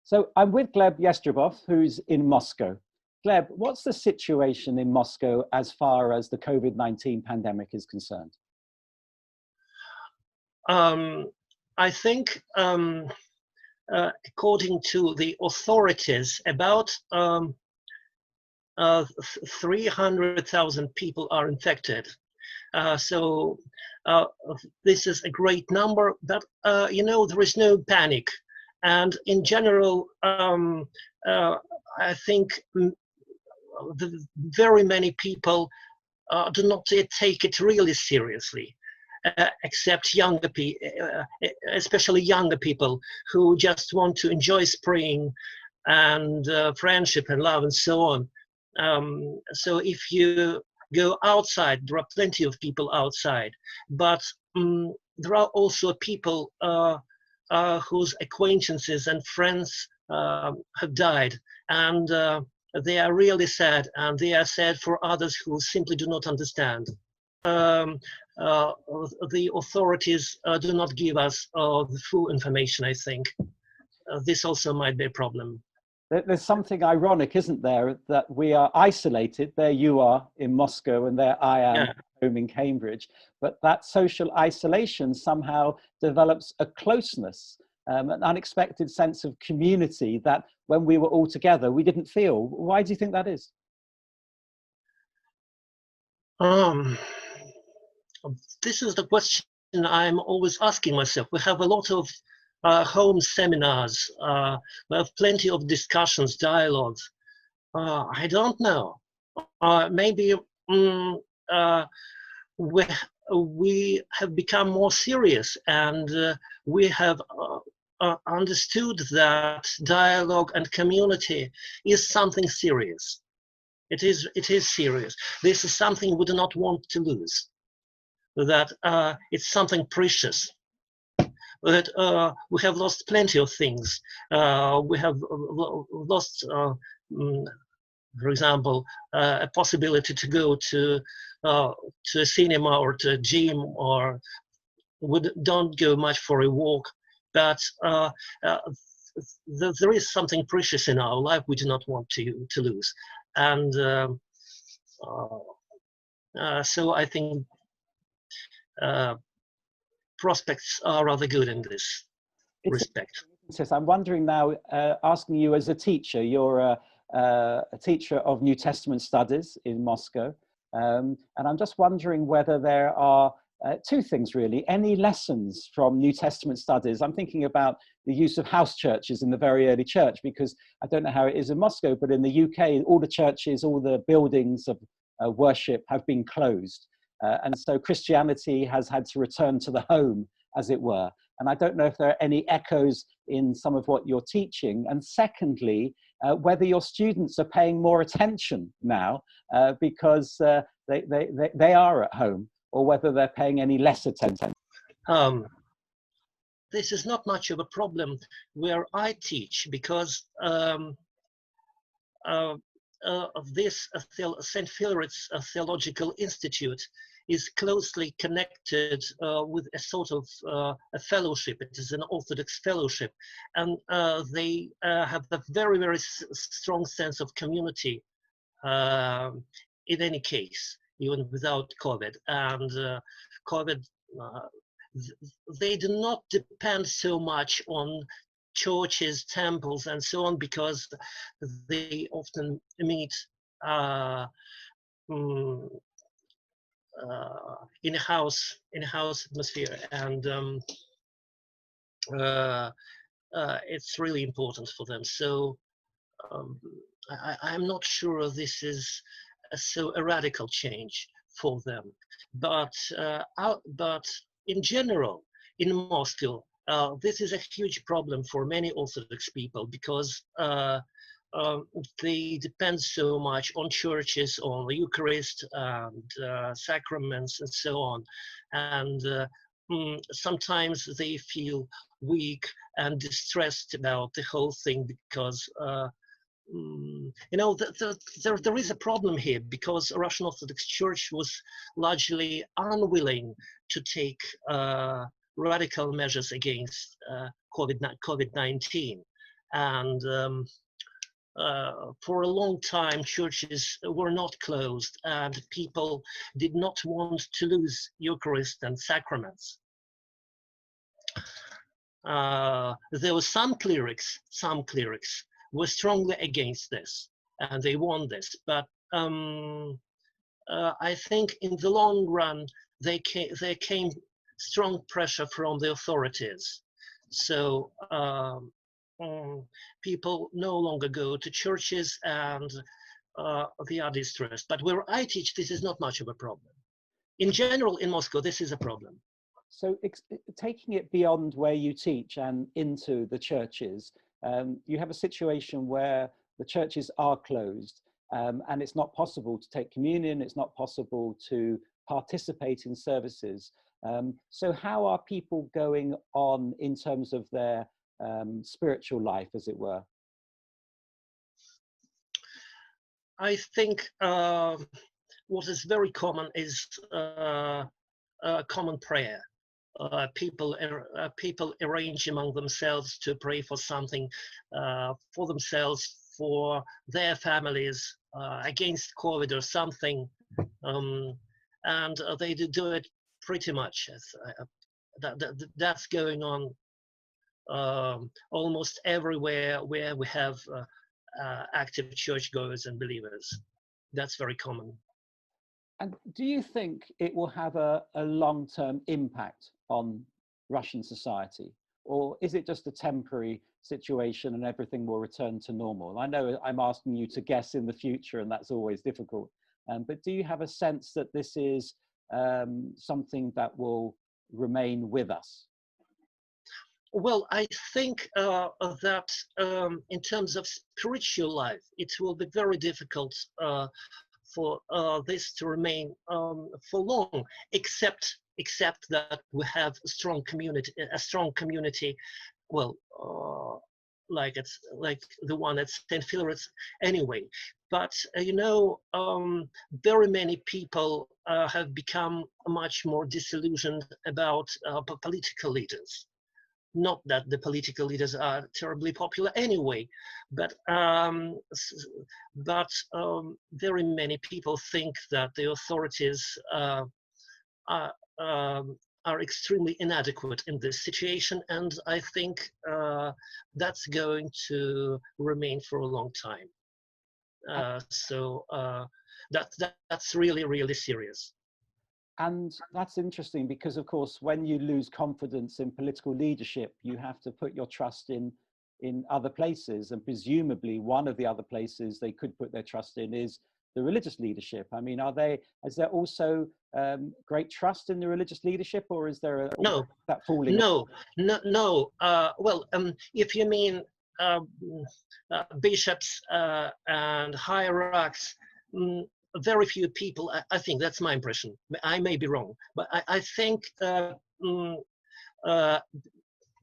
So I'm with Gleb Yastrebov, who's in Moscow. Gleb, what's the situation in Moscow as far as the COVID-19 pandemic is concerned? I think, according to the authorities, about 300,000 people are infected. So this is a great number, but there is no panic. And in general, I think very many people do not take it really seriously, except younger people, especially younger people who just want to enjoy spring and friendship and love and so on. So if you go outside, there are plenty of people outside, but there are also people whose acquaintances and friends have died, and they are really sad, and they are sad for others who simply do not understand. The authorities do not give us the full information, I think. This also might be a problem. There's something ironic, isn't there, that we are isolated. There you are in Moscow, and there I am home in Cambridge. But that social isolation somehow develops a closeness, an unexpected sense of community that when we were all together, we didn't feel. Why do you think that is? This is the question I'm always asking myself. We have a lot of home seminars. We have plenty of discussions, dialogues. I don't know. Maybe we have become more serious, and we have understood that dialogue and community is something serious. It is serious. This is something we do not want to lose. That it's something precious. That we have lost plenty of things. We have lost, for example, a possibility to go to a cinema or to a gym, or we don't go much for a walk. But there is something precious in our life we do not want to lose. And so I think prospects are rather good in this respect. I'm wondering now, asking you as a teacher, you're a teacher of New Testament studies in Moscow, and I'm just wondering whether there are two things really, any lessons from New Testament studies. I'm thinking about the use of house churches in the very early church, because I don't know how it is in Moscow, but in the UK, all the churches, all the buildings of worship have been closed. And so Christianity has had to return to the home, as it were. And I don't know if there are any echoes in some of what you're teaching. And secondly, whether your students are paying more attention now because they are at home, or whether they're paying any less attention. This is not much of a problem where I teach, because this St. Philaret's Theological Institute is closely connected with a sort of a fellowship. It is an Orthodox fellowship, and they have a very, very strong sense of community in any case, even without COVID. And COVID, they do not depend so much on churches, temples, and so on, because they often meet in a house atmosphere, and it's really important for them. So I'm not sure this is a radical change for them, but in general, in Moscow, this is a huge problem for many Orthodox people, because they depend so much on churches, on the Eucharist and sacraments and so on. And sometimes they feel weak and distressed about the whole thing, because there is a problem here, because Russian Orthodox Church was largely unwilling to take radical measures against COVID-19. and for a long time churches were not closed, and people did not want to lose Eucharist and sacraments. There were some clerics were strongly against this, and they won this. But I think in the long run, there came strong pressure from the authorities. So people no longer go to churches, and they are distressed. But where I teach, this is not much of a problem. In general, in Moscow, this is a problem. So taking it beyond where you teach and into the churches, you have a situation where the churches are closed, and it's not possible to take communion, it's not possible to participate in services. So how are people going on in terms of their spiritual life, as it were? I think what is very common is common prayer. People arrange among themselves to pray for something, for themselves, for their families, against COVID or something, and they do it pretty much. That's going on almost everywhere where we have active churchgoers and believers. That's very common. And do you think it will have a long-term impact on Russian society? Or is it just a temporary situation and everything will return to normal? I know I'm asking you to guess in the future, and that's always difficult. But do you have a sense that this is something that will remain with us? Well, I think that in terms of spiritual life, it will be very difficult for this to remain for long, except that we have a strong community, well, like the one at St. Philaret anyway. But very many people have become much more disillusioned about political leaders. Not that the political leaders are terribly popular anyway, but very many people think that the authorities are extremely inadequate in this situation, and I think that's going to remain for a long time. So that's really, really serious. And that's interesting because, of course, when you lose confidence in political leadership, you have to put your trust in other places. And presumably one of the other places they could put their trust in is the religious leadership. I mean, is there also great trust in the religious leadership, or is there that falling? No. Well, if you mean bishops and hierarchs, very few people, I think that's my impression. I may be wrong, but I think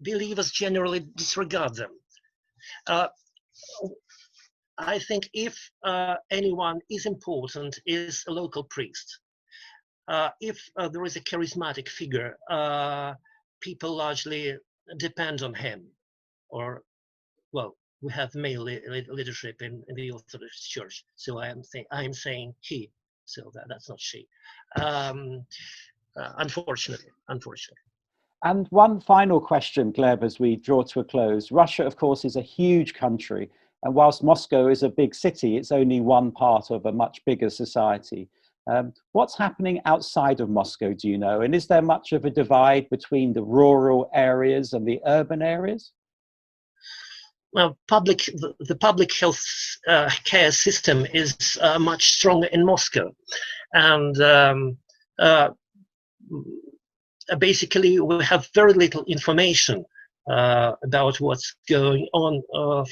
believers generally disregard them. I think if anyone is important, is a local priest. If there is a charismatic figure, people largely depend on him. Or, well, we have male leadership in the Orthodox Church, so I am saying he, so that's not she. Unfortunately. And one final question, Gleb, as we draw to a close. Russia, of course, is a huge country, and whilst Moscow is a big city, it's only one part of a much bigger society. What's happening outside of Moscow, do you know? And is there much of a divide between the rural areas and the urban areas? Well, the public health care system is much stronger in Moscow, and basically we have very little information about what's going on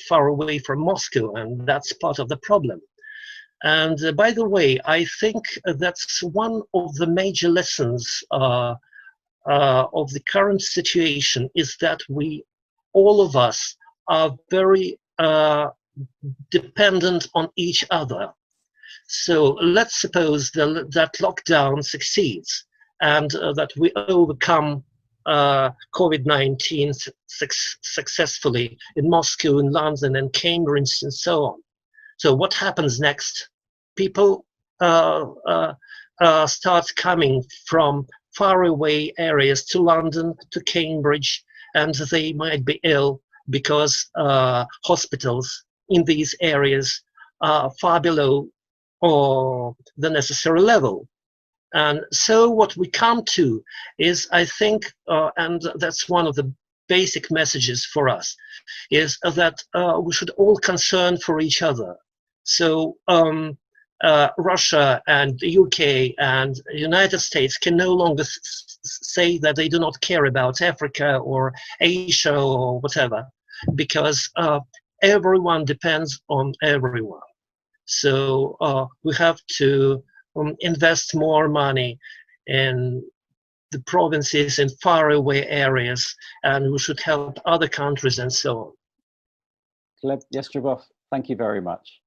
far away from Moscow, and that's part of the problem. And by the way, I think that's one of the major lessons of the current situation, is that all of us are very dependent on each other. So let's suppose that lockdown succeeds and that we overcome COVID-19 successfully in Moscow, in London, and Cambridge, and so on. So what happens next? People start coming from faraway areas to London, to Cambridge, and they might be ill because hospitals in these areas are far below the necessary level. And so what we come to is, I think, and that's one of the basic messages for us, is that we should all concern for each other. So Russia and the UK and the United States can no longer say that they do not care about Africa or Asia or whatever, because everyone depends on everyone. So we have to invest more money in the provinces in faraway areas, and we should help other countries and so on. Gleb Yastrebov, thank you very much.